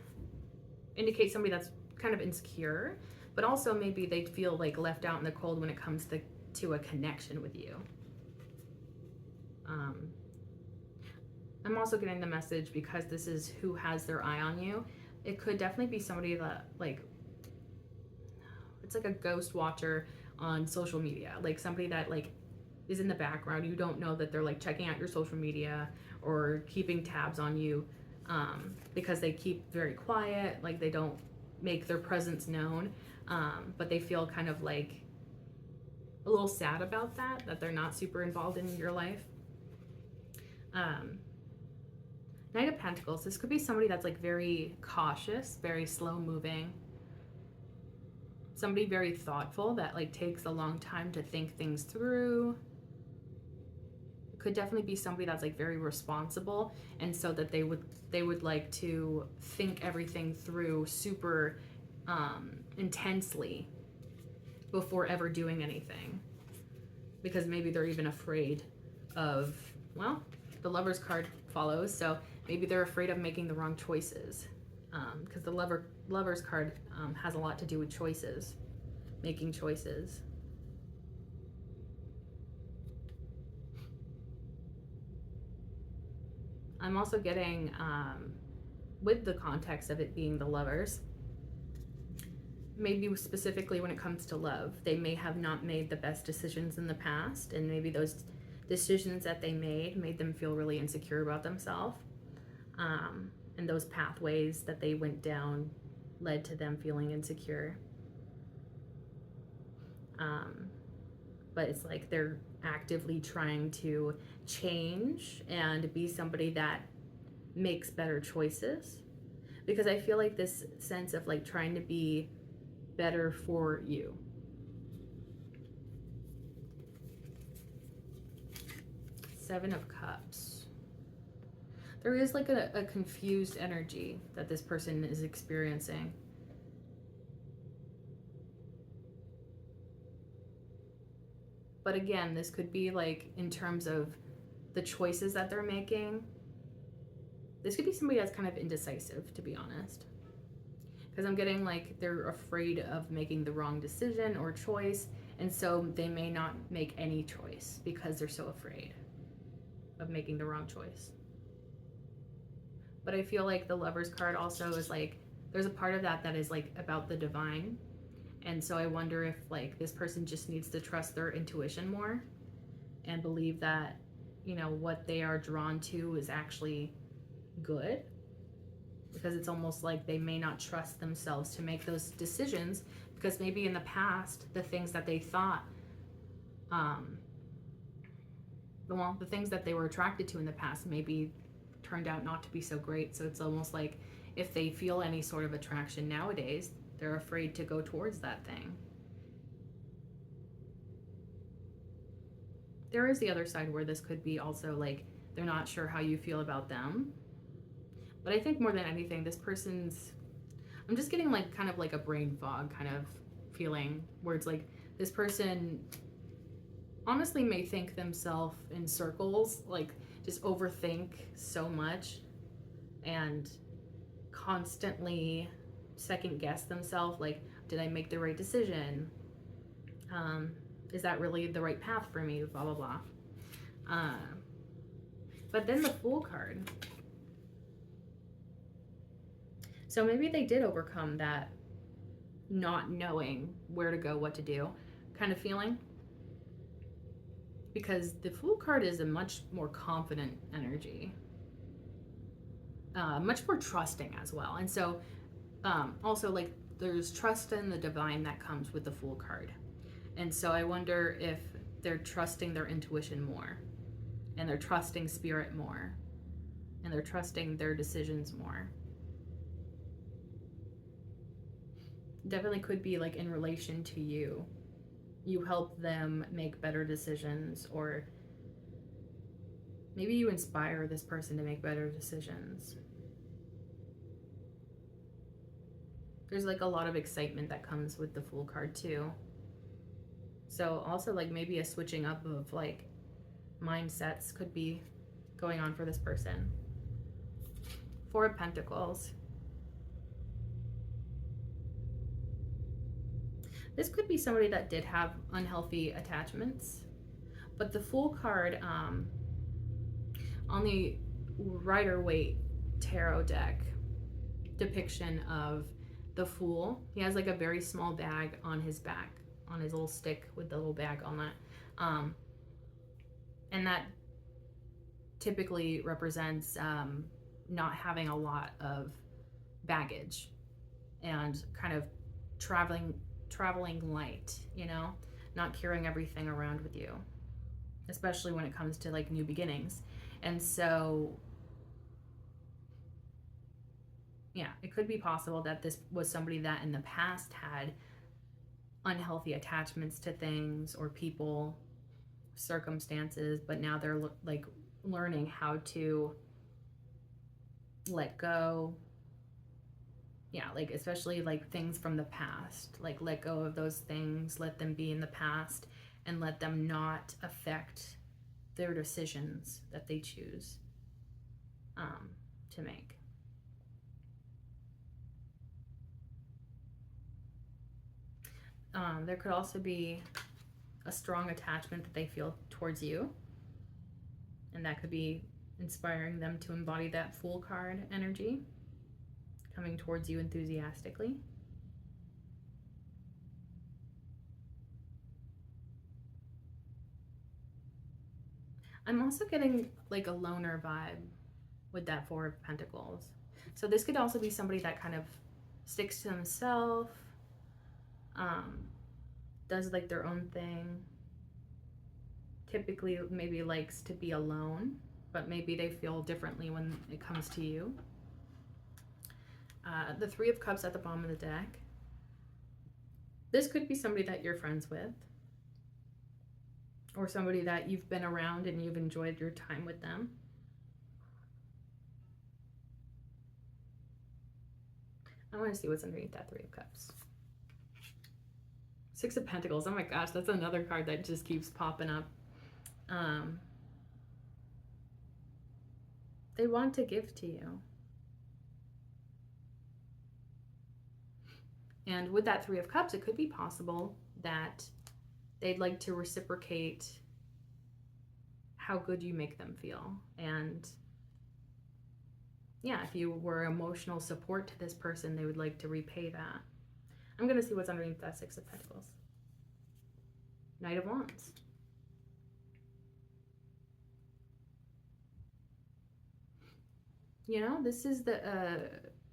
indicate somebody that's kind of insecure, but also maybe they feel like left out in the cold when it comes to a connection with you. I'm also getting the message, because this is who has their eye on you, it could definitely be somebody that like, it's like a ghost watcher on social media, like somebody that like is in the background. You don't know that they're like checking out your social media or keeping tabs on you, because they keep very quiet, like they don't make their presence known, but they feel kind of like a little sad about that they're not super involved in your life. Knight of Pentacles, this could be somebody that's like very cautious, very slow moving, somebody very thoughtful that like takes a long time to think things through. Could definitely be somebody that's like very responsible, and so that they would like to think everything through super intensely before ever doing anything, because maybe they're even afraid of, well, the Lover's card follows, so Maybe they're afraid of making the wrong choices, because the Lover's card has a lot to do with choices, making choices. I'm also getting, with the context of it being the Lovers, maybe specifically when it comes to love, they may have not made the best decisions in the past, and maybe those decisions that they made them feel really insecure about themselves. And those pathways that they went down led to them feeling insecure. But it's like they're actively trying to change and be somebody that makes better choices, because I feel like this sense of like trying to be better for you. Seven of Cups. There is like a confused energy that this person is experiencing. But again, this could be like in terms of the choices that they're making. This could be somebody that's kind of indecisive, to be honest. Because I'm getting like they're afraid of making the wrong decision or choice, and so they may not make any choice because they're so afraid of making the wrong choice. But I feel like the Lover's card also is like, there's a part of that that is like about the divine. And so I wonder if like this person just needs to trust their intuition more and believe that, you know, what they are drawn to is actually good. Because it's almost like they may not trust themselves to make those decisions, because maybe in the past, the things that they thought, the things that they were attracted to in the past maybe turned out not to be so great. So it's almost like if they feel any sort of attraction nowadays, they're afraid to go towards that thing. There is the other side where this could be also like they're not sure how you feel about them. But I think more than anything, this person's, I'm just getting like kind of like a brain fog kind of feeling where it's like this person honestly may think themselves in circles, like just overthink so much and constantly second guess themselves, like, did I make the right decision? Is that really the right path for me? Blah, blah, blah. But then the Fool card. So maybe they did overcome that not knowing where to go, what to do kind of feeling. Because the Fool card is a much more confident energy. Much more trusting as well. And so also like there's trust in the divine that comes with the Fool card. And so I wonder if they're trusting their intuition more, and they're trusting spirit more, and they're trusting their decisions more. Definitely could be like in relation to you. You help them make better decisions, or maybe you inspire this person to make better decisions. There's like a lot of excitement that comes with the Fool card too. So also like maybe a switching up of like mindsets could be going on for this person. Four of Pentacles. This could be somebody that did have unhealthy attachments, but the Fool card on the Rider-Waite tarot deck depiction of the Fool, he has like a very small bag on his back, on his little stick with the little bag on that. And that typically represents not having a lot of baggage and kind of traveling light, you know, not carrying everything around with you, especially when it comes to like new beginnings. And so yeah, it could be possible that this was somebody that in the past had unhealthy attachments to things or people, circumstances, but now they're like learning how to let go. Yeah, like especially like things from the past, like let go of those things, let them be in the past, and let them not affect their decisions that they choose. to make. There could also be a strong attachment that they feel towards you, and that could be inspiring them to embody that Fool card energy, coming towards you enthusiastically. I'm also getting like a loner vibe with that Four of Pentacles. So this could also be somebody that kind of sticks to themselves, does like their own thing, typically maybe likes to be alone, but maybe they feel differently when it comes to you. The Three of Cups at the bottom of the deck. This could be somebody that you're friends with, or somebody that you've been around and you've enjoyed your time with them. I want to see what's underneath that Three of Cups. Six of Pentacles. Oh my gosh, that's another card that just keeps popping up. They want to give to you. And with that Three of Cups, it could be possible that they'd like to reciprocate how good you make them feel. And yeah, if you were emotional support to this person, they would like to repay that. I'm going to see what's underneath that Six of Pentacles. Knight of Wands. You know, this is the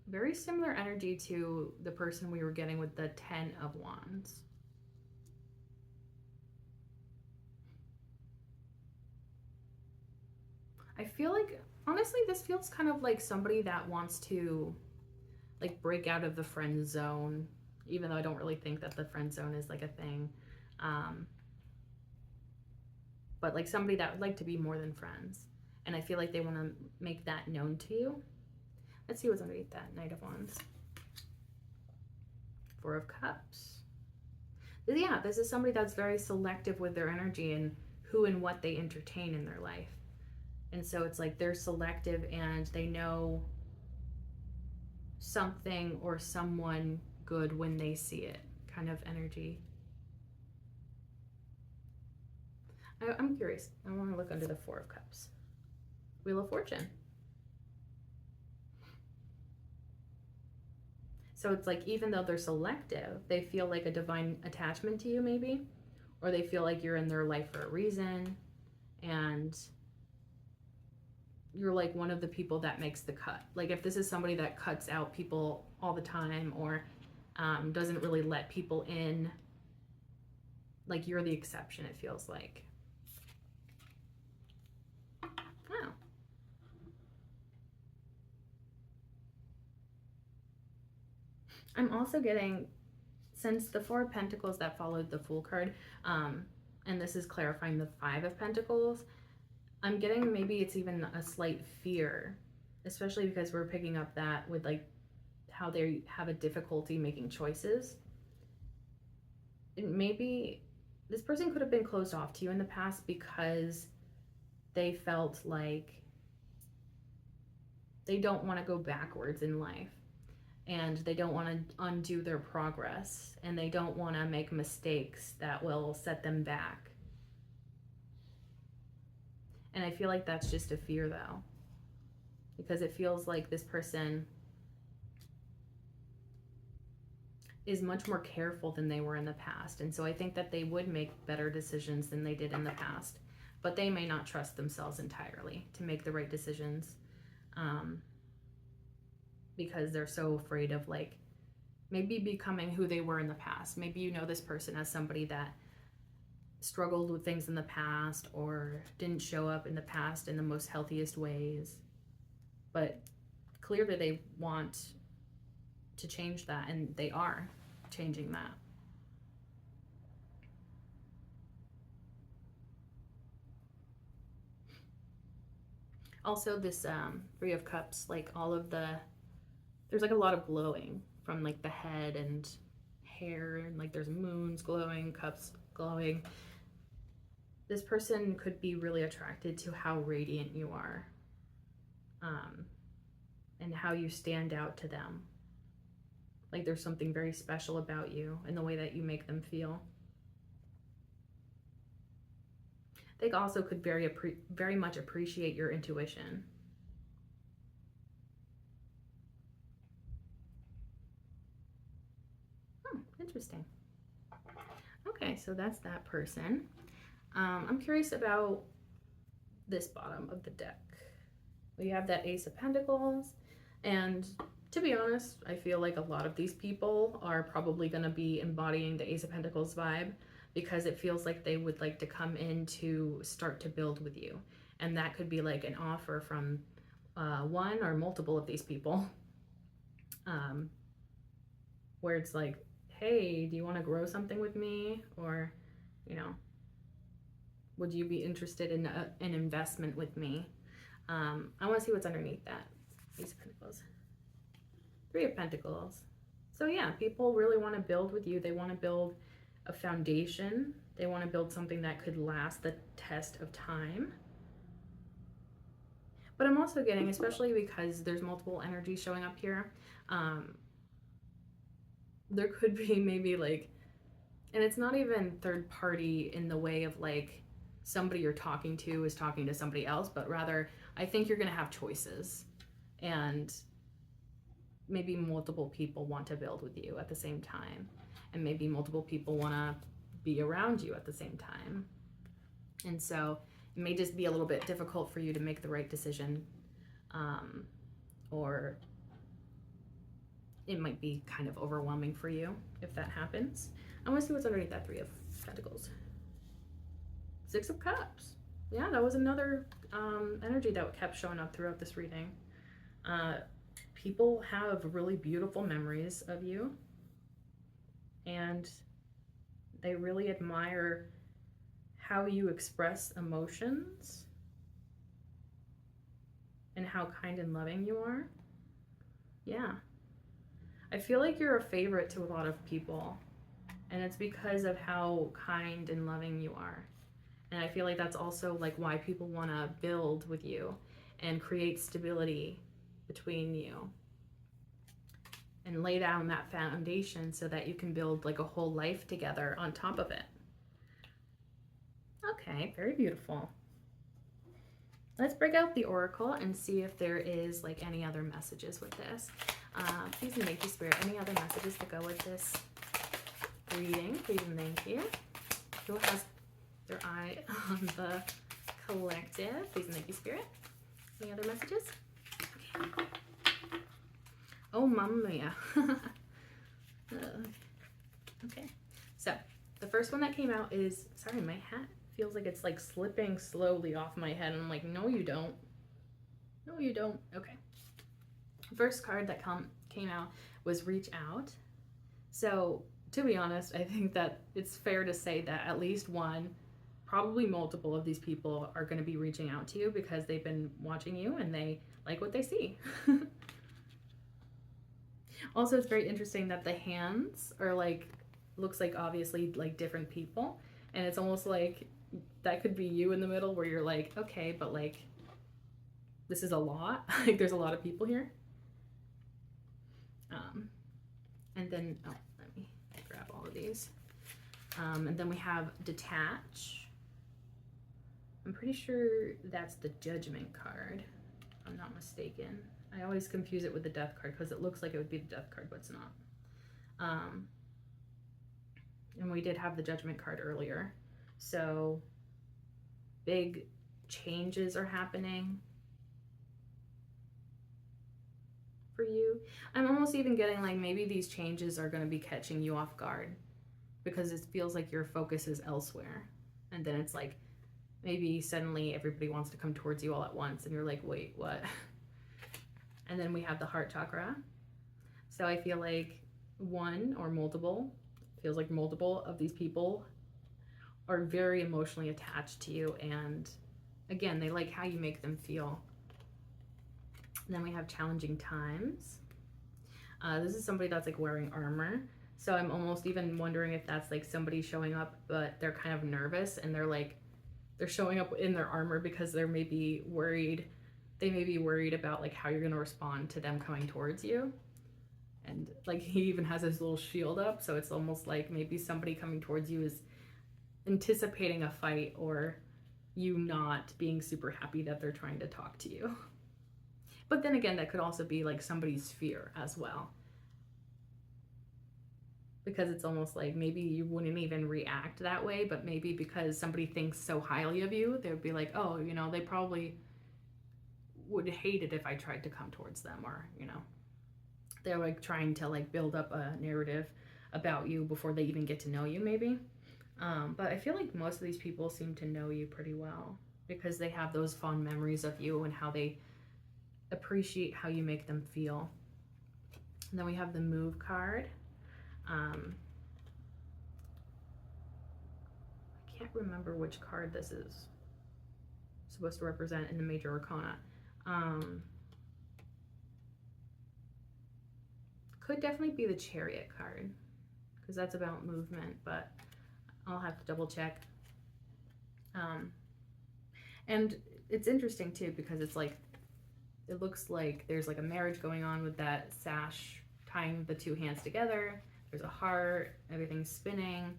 very similar energy to the person we were getting with the Ten of Wands. I feel like, honestly, this feels kind of like somebody that wants to like break out of the friend zone, even though I don't really think that the friend zone is like a thing. But like somebody that would like to be more than friends. And I feel like they want to make that known to you. Let's see what's underneath that Knight of Wands. Four of Cups. Yeah, this is somebody that's very selective with their energy and who and what they entertain in their life. And so it's like they're selective and they know something or someone good when they see it, kind of energy. I'm curious. I want to look under the Four of Cups. Wheel of Fortune. So it's like, even though they're selective, they feel like a divine attachment to you maybe, or they feel like you're in their life for a reason, and you're like one of the people that makes the cut. Like if this is somebody that cuts out people all the time, or doesn't really let people in, like you're the exception, it feels like. Wow. I'm also getting, since the Four of Pentacles that followed the Fool card, and this is clarifying the Five of Pentacles, I'm getting maybe it's even a slight fear, especially because we're picking up that with like how they have a difficulty making choices. And maybe this person could have been closed off to you in the past because they felt like they don't want to go backwards in life, and they don't want to undo their progress, and they don't want to make mistakes that will set them back. And I feel like that's just a fear though, because it feels like this person is much more careful than they were in the past. And so I think that they would make better decisions than they did in the past, but they may not trust themselves entirely to make the right decisions, because they're so afraid of like maybe becoming who they were in the past. Maybe you know this person as somebody that struggled with things in the past or didn't show up in the past in the most healthiest ways, but clearly they want to change that, and they are changing that. Also this Three of Cups, like all of the, there's like a lot of glowing from like the head and hair, and like there's moons glowing, cups glowing. This person could be really attracted to how radiant you are. and how you stand out to them. Like there's something very special about you and the way that you make them feel. They also could very much appreciate your intuition. Interesting. Okay, so that's that person. I'm curious about this bottom of the deck. We have that Ace of Pentacles, and to be honest, I feel like a lot of these people are probably going to be embodying the Ace of Pentacles vibe, because it feels like they would like to come in to start to build with you. And that could be like an offer from one or multiple of these people, where it's like, hey, do you want to grow something with me? Or, you know, would you be interested in an investment with me? I want to see what's underneath that. Ace of Pentacles. Three of Pentacles. So yeah, people really want to build with you. They want to build a foundation. They want to build something that could last the test of time. But I'm also getting, especially because there's multiple energies showing up here, there could be maybe like, and it's not even third party in the way of like somebody you're talking to is talking to somebody else, but rather I think you're going to have choices, and maybe multiple people want to build with you at the same time, and maybe multiple people want to be around you at the same time. And so it may just be a little bit difficult for you to make the right decision, or it might be kind of overwhelming for you if that happens. I want to see what's underneath that Three of Pentacles. Six of Cups. Yeah, that was another energy that kept showing up throughout this reading. People have really beautiful memories of you, and they really admire how you express emotions and how kind and loving you are. Yeah. I feel like you're a favorite to a lot of people, and it's because of how kind and loving you are. And I feel like that's also like why people want to build with you and create stability between you and lay down that foundation so that you can build like a whole life together on top of it. Okay, very beautiful. Let's break out the oracle and see if there is like any other messages with this. Please and thank you, Spirit. Any other messages to go with this reading? Please and thank you. Who has their eye on the collective? Please and thank you, Spirit. Any other messages? Okay. Oh, mamma mia. Okay. So the first one that came out is, sorry, my hat feels like it's like slipping slowly off my head. And I'm like, no, you don't. No, you don't. Okay. First card that came out was Reach Out. So to be honest, I think that it's fair to say that at least one, probably multiple of these people are going to be reaching out to you because they've been watching you and they like what they see. Also, it's very interesting that the hands are like, looks like obviously like different people, and it's almost like that could be you in the middle where you're like, okay, but like this is a lot. Like there's a lot of people here. And then, oh, let me grab all of these. And then we have Detach. I'm pretty sure that's the Judgment card, if I'm not mistaken. I always confuse it with the Death card because it looks like it would be the Death card, but it's not. And we did have the Judgment card earlier. So big changes are happening for you. I'm almost even getting like maybe these changes are going to be catching you off guard because it feels like your focus is elsewhere. And then it's like maybe suddenly everybody wants to come towards you all at once and you're like, wait, what? And then we have the Heart chakra. So I feel like one or multiple, feels like multiple of these people are very emotionally attached to you. And again, they like how you make them feel. And then we have Challenging Times. This is somebody that's like wearing armor. So I'm almost even wondering if that's like somebody showing up, but they're kind of nervous and they're showing up in their armor because they're maybe worried they may be worried about like how you're going to respond to them coming towards you. And like he even has his little shield up, so it's almost like maybe somebody coming towards you is anticipating a fight, or you not being super happy that they're trying to talk to you. But then again, that could also be like somebody's fear as well. Because it's almost like maybe you wouldn't even react that way, but maybe because somebody thinks so highly of you, they would be like, oh, you know, they probably would hate it if I tried to come towards them, or, you know, they're like trying to like build up a narrative about you before they even get to know you, maybe. But I feel like most of these people seem to know you pretty well because they have those fond memories of you and how they appreciate how you make them feel. And then we have the move card. I can't remember which card this is supposed to represent in the major arcana. Could definitely be the Chariot card because that's about movement, but I'll have to double check. And it's interesting too because it's like, it looks like there's like a marriage going on with that sash tying the two hands together. There's a heart, everything's spinning.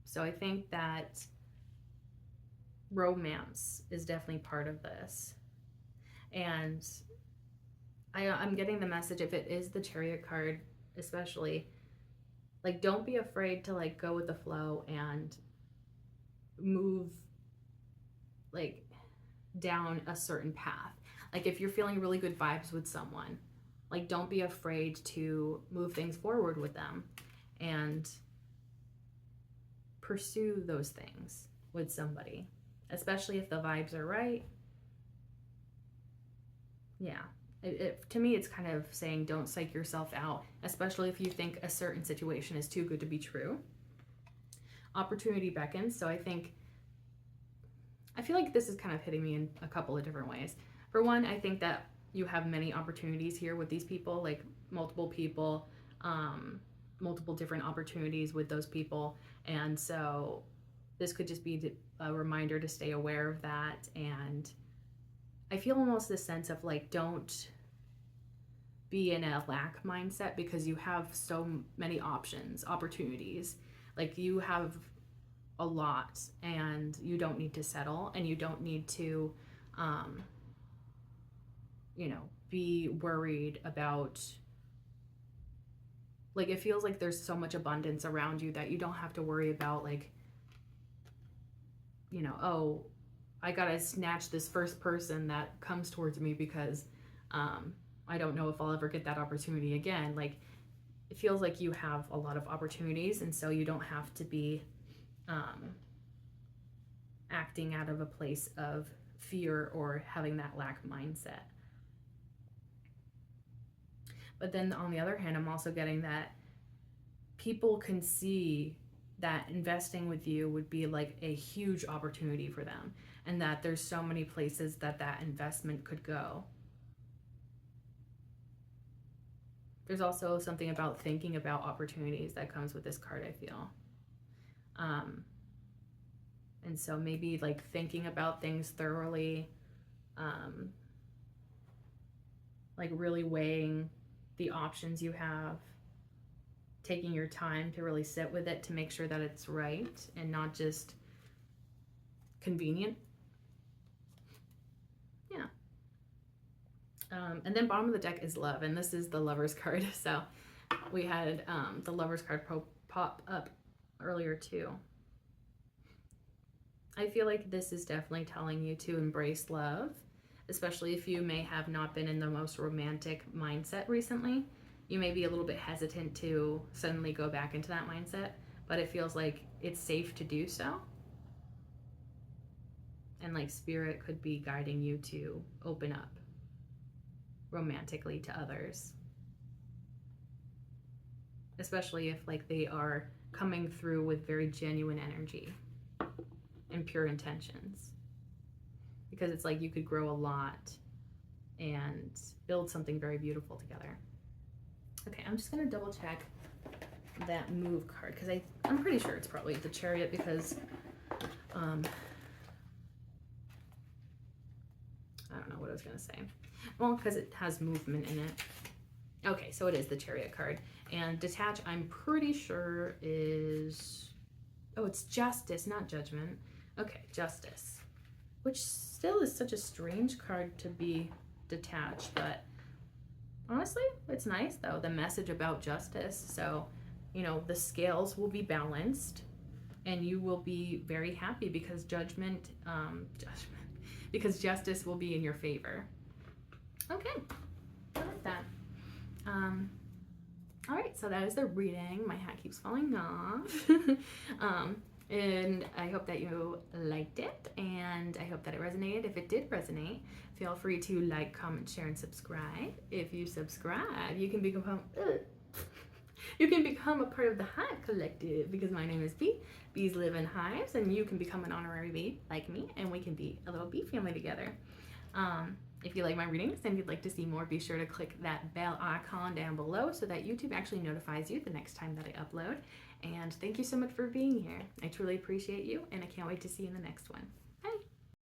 So I think that romance is definitely part of this. And I'm getting the message, if it is the Chariot card, especially, like, don't be afraid to like go with the flow and move like down a certain path. Like if you're feeling really good vibes with someone, like don't be afraid to move things forward with them and pursue those things with somebody, especially if the vibes are right. Yeah. To me, it's kind of saying don't psych yourself out, especially if you think a certain situation is too good to be true. Opportunity beckons. So I feel like this is kind of hitting me in a couple of different ways. For one, I think that you have many opportunities here with these people, like multiple people, multiple different opportunities with those people. And so this could just be a reminder to stay aware of that. And I feel almost this sense of like, don't be in a lack mindset because you have so many options, opportunities. Like you have a lot and you don't need to settle, and you don't need to, you know, be worried about, like, it feels like there's so much abundance around you that you don't have to worry about, like, you know, oh, I gotta snatch this first person that comes towards me because I don't know if I'll ever get that opportunity again. Like, it feels like you have a lot of opportunities, and so you don't have to be acting out of a place of fear or having that lack mindset. But then on the other hand, I'm also getting that people can see that investing with you would be like a huge opportunity for them, and that there's so many places that that investment could go. There's also something about thinking about opportunities that comes with this card, I feel. And so maybe like thinking about things thoroughly, like really weighing the options you have, taking your time to really sit with it to make sure that it's right and not just convenient. Yeah. And then bottom of the deck is love, and this is the Lover's card. So we had the Lover's card pop up earlier too. I feel like this is definitely telling you to embrace love, especially if you may have not been in the most romantic mindset recently. You may be a little bit hesitant to suddenly go back into that mindset, but it feels like it's safe to do so. And like spirit could be guiding you to open up romantically to others, especially if like they are coming through with very genuine energy and pure intentions, because it's like you could grow a lot and build something very beautiful together. Okay, I'm just gonna double check that move card because I'm pretty sure it's probably the Chariot, because I don't know what I was going to say. Well, because it has movement in it. Okay, so it is the Chariot card. And detach, I'm pretty sure is... Oh, it's Justice, not Judgment. Okay, Justice. Which still is such a strange card to be detached, but honestly, it's nice though. The message about justice. So, you know, the scales will be balanced and you will be very happy because because justice will be in your favor. Okay, I like that. All right, so that is the reading. My hat keeps falling off. And I hope that you liked it, and I hope that it resonated. If it did resonate, feel free to like, comment, share, and subscribe. If you subscribe, you can become a part of the Hive Collective, because my name is Bee. Bees live in hives, and you can become an honorary bee like me, and we can be a little bee family together. If you like my readings and you'd like to see more, be sure to click that bell icon down below so that YouTube actually notifies you the next time that I upload. And thank you so much for being here. I truly appreciate you, and I can't wait to see you in the next one.